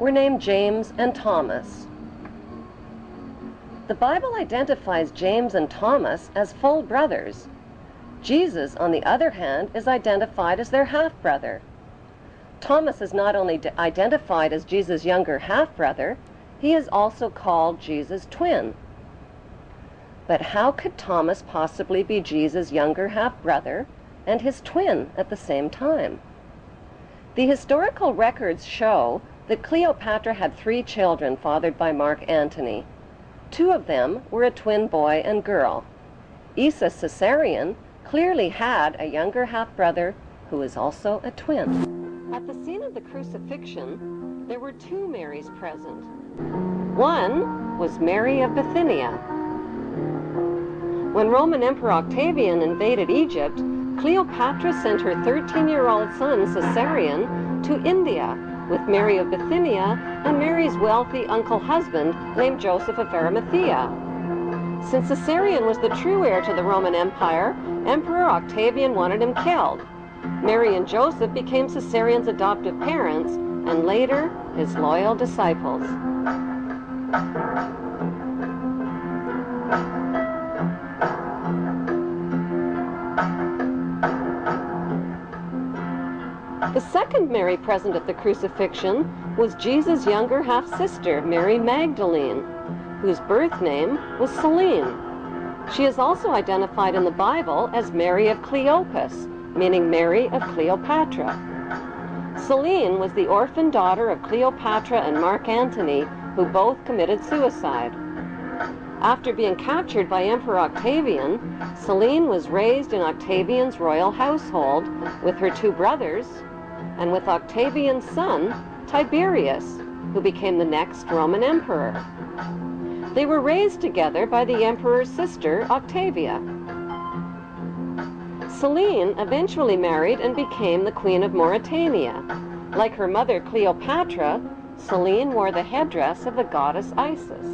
were named James and Thomas. The Bible identifies James and Thomas as full brothers. Jesus, on the other hand, is identified as their half-brother. Thomas is not only identified as Jesus' younger half-brother, he is also called Jesus' twin. But how could Thomas possibly be Jesus' younger half-brother and his twin at the same time? The historical records show that Cleopatra had 3 children fathered by Mark Antony. 2 of them were a twin boy and girl. Isa Caesarion clearly had a younger half-brother who is also a twin. At the scene of the crucifixion, there were 2 Marys present. One was Mary of Bithynia. When Roman Emperor Octavian invaded Egypt, Cleopatra sent her 13-year-old son Caesarion to India with Mary of Bithynia and Mary's wealthy uncle-husband named Joseph of Arimathea. Since Caesarion was the true heir to the Roman Empire, Emperor Octavian wanted him killed. Mary and Joseph became Caesarion's adoptive parents and later his loyal disciples. The second Mary present at the crucifixion was Jesus' younger half-sister, Mary Magdalene, whose birth name was Selene. She is also identified in the Bible as Mary of Cleopas, meaning Mary of Cleopatra. Selene was the orphan daughter of Cleopatra and Mark Antony, who both committed suicide. After being captured by Emperor Octavian, Selene was raised in Octavian's royal household with her 2 brothers and with Octavian's son, Tiberius, who became the next Roman emperor. They were raised together by the emperor's sister, Octavia. Selene eventually married and became the Queen of Mauritania. Like her mother Cleopatra, Selene wore the headdress of the goddess Isis.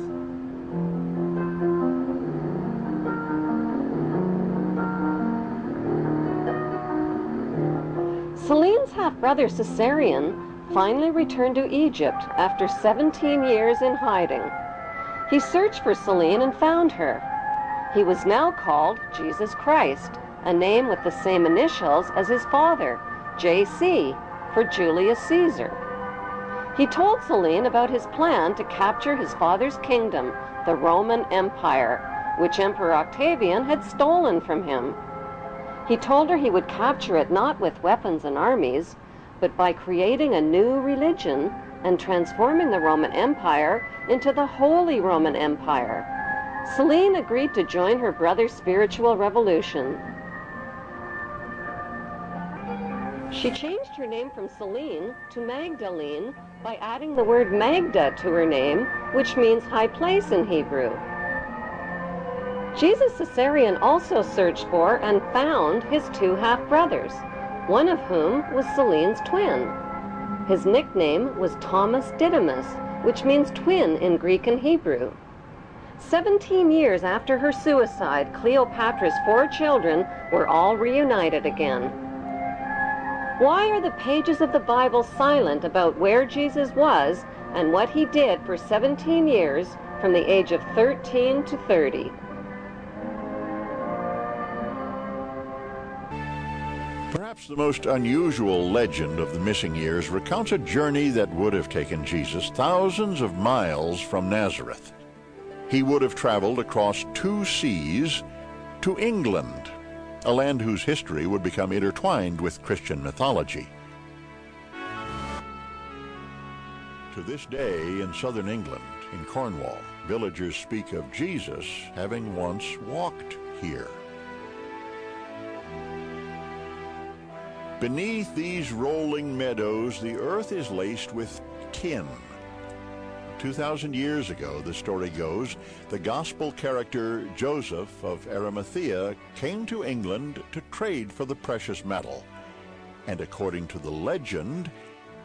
Selene's half-brother Caesarion finally returned to Egypt after 17 years in hiding. He searched for Selene and found her. He was now called Jesus Christ, a name with the same initials as his father, J.C., for Julius Caesar. He told Selene about his plan to capture his father's kingdom, the Roman Empire, which Emperor Octavian had stolen from him. He told her he would capture it not with weapons and armies, but by creating a new religion and transforming the Roman Empire into the Holy Roman Empire. Selene agreed to join her brother's spiritual revolution. She changed her name from Selene to Magdalene by adding the word Magda to her name, which means high place in Hebrew. Jesus Caesarion also searched for and found his 2 half-brothers, one of whom was Selene's twin. His nickname was Thomas Didymus, which means twin in Greek and Hebrew. 17 years after her suicide, Cleopatra's 4 children were all reunited again. Why are the pages of the Bible silent about where Jesus was and what he did for 17 years from the age of 13 to 30? Perhaps the most unusual legend of the missing years recounts a journey that would have taken Jesus thousands of miles from Nazareth. He would have traveled across 2 seas to England, a land whose history would become intertwined with Christian mythology. To this day, in southern England, in Cornwall, villagers speak of Jesus having once walked here. Beneath these rolling meadows, the earth is laced with tin. 2,000 years ago, the story goes, the gospel character Joseph of Arimathea came to England to trade for the precious metal. And according to the legend,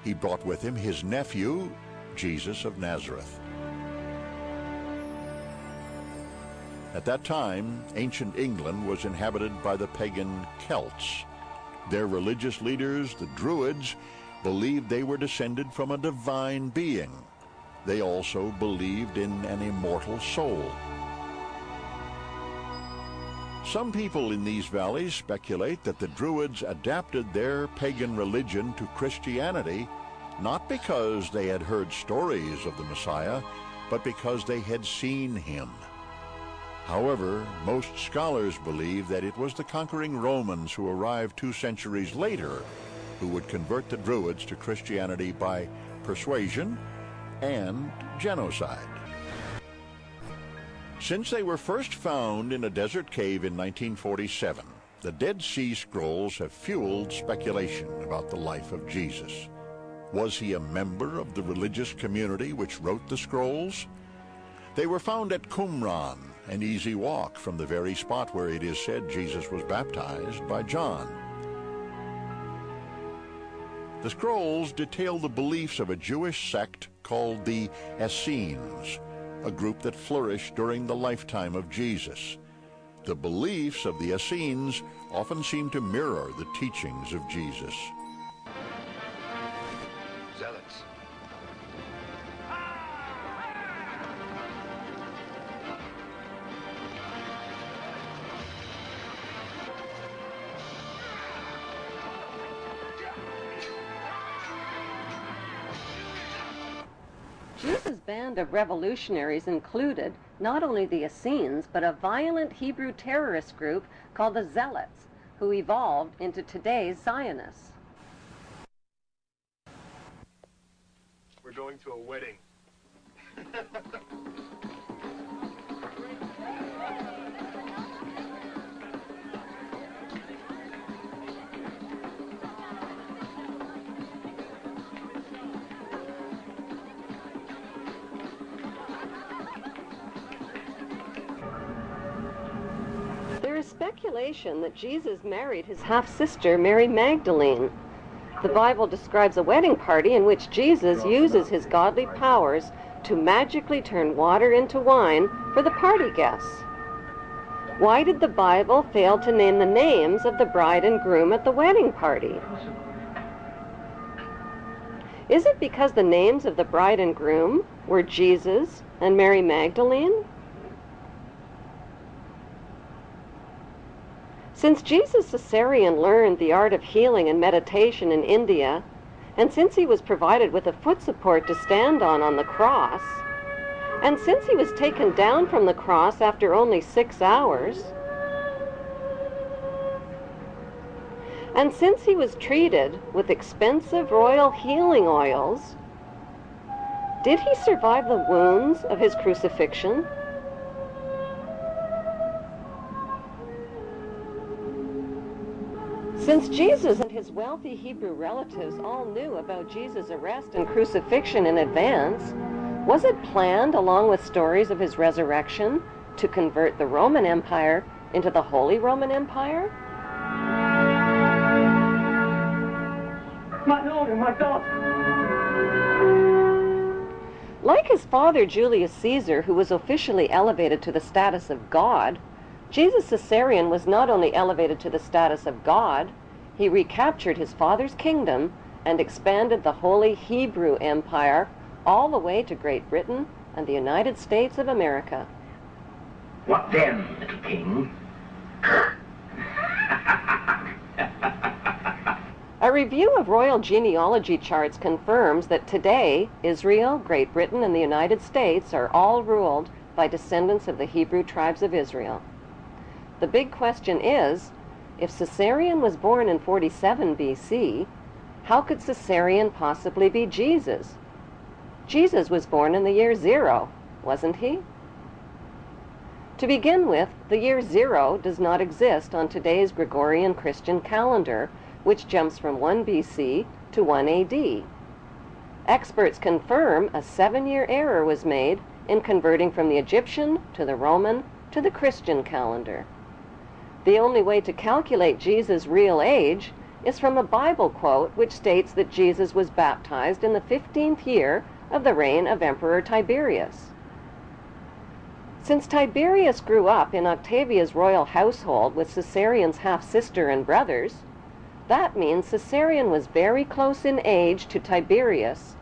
he brought with him his nephew, Jesus of Nazareth. At that time, ancient England was inhabited by the pagan Celts. Their religious leaders, the Druids, believed they were descended from a divine being. They also believed in an immortal soul. Some people in these valleys speculate that the Druids adapted their pagan religion to Christianity not because they had heard stories of the Messiah, but because they had seen him. However, most scholars believe that it was the conquering Romans who arrived 2 centuries later who would convert the Druids to Christianity by persuasion and genocide. Since they were first found in a desert cave in 1947, the Dead Sea Scrolls have fueled speculation about the life of Jesus. Was he a member of the religious community which wrote the scrolls? They were found at Qumran, an easy walk from the very spot where it is said Jesus was baptized by John. The scrolls detail the beliefs of a Jewish sect called the Essenes, a group that flourished during the lifetime of Jesus. The beliefs of the Essenes often seem to mirror the teachings of Jesus. Zealots. Jesus' band of revolutionaries included not only the Essenes, but a violent Hebrew terrorist group called the Zealots, who evolved into today's Zionists. We're going to a wedding. There is speculation that Jesus married his half-sister, Mary Magdalene. The Bible describes a wedding party in which Jesus uses his godly powers to magically turn water into wine for the party guests. Why did the Bible fail to name the names of the bride and groom at the wedding party? Is it because the names of the bride and groom were Jesus and Mary Magdalene? Since Jesus Caesarean learned the art of healing and meditation in India, and since he was provided with a foot support to stand on the cross, and since he was taken down from the cross after only 6 hours, and since he was treated with expensive royal healing oils, did he survive the wounds of his crucifixion? Since Jesus and his wealthy Hebrew relatives all knew about Jesus' arrest and crucifixion in advance, was it planned, along with stories of his resurrection, to convert the Roman Empire into the Holy Roman Empire? My daughter, my daughter! Like his father Julius Caesar, who was officially elevated to the status of God, Jesus Caesarean was not only elevated to the status of God, he recaptured his father's kingdom and expanded the Holy Hebrew Empire all the way to Great Britain and the United States of America. What then, little king? A review of royal genealogy charts confirms that today, Israel, Great Britain, and the United States are all ruled by descendants of the Hebrew tribes of Israel. The big question is, if Caesarean was born in 47 BC, how could Caesarean possibly be Jesus? Jesus was born in the year 0, wasn't he? To begin with, the year 0 does not exist on today's Gregorian Christian calendar, which jumps from 1 BC to 1 AD. Experts confirm a 7-year error was made in converting from the Egyptian to the Roman to the Christian calendar. The only way to calculate Jesus' real age is from a Bible quote which states that Jesus was baptized in the 15th year of the reign of Emperor Tiberius. Since Tiberius grew up in Octavia's royal household with Caesarean's half-sister and brothers, That means Caesarion was very close in age to Tiberius,